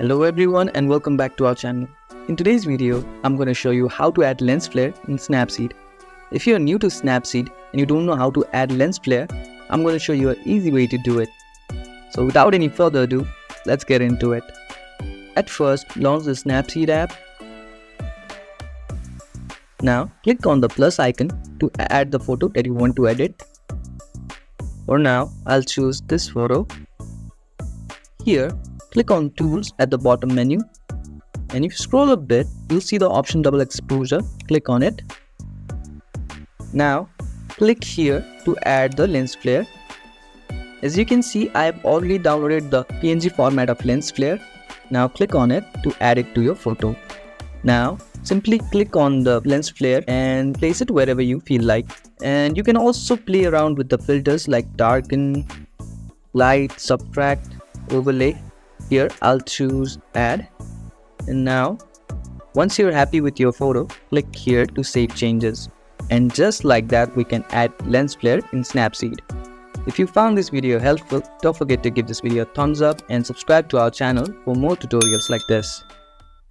Hello everyone and welcome back to our channel. In today's video, I'm going to show you how to add lens flare in Snapseed. If you're new to Snapseed and you don't know how to add lens flare, I'm going to show you an easy way to do it. So without any further ado, let's get into it. At first, launch the Snapseed app. Now, click on the plus icon to add the photo that you want to edit. For now, I'll choose this photo. Here, click on Tools at the bottom menu, and if you scroll a bit, you'll see the option double exposure. Click on it. Now, click here to add the lens flare. As you can see, I have already downloaded the PNG format of lens flare. Now click on it to add it to your photo. Now, simply click on the lens flare and place it wherever you feel like. And you can also play around with the filters like darken, light, subtract, overlay. Here I'll choose add, and now once you're happy with your photo, click here to save changes. And just like that, we can add lens flare in Snapseed. If you found this video helpful, don't forget to give this video a thumbs up and subscribe to our channel for more tutorials like this.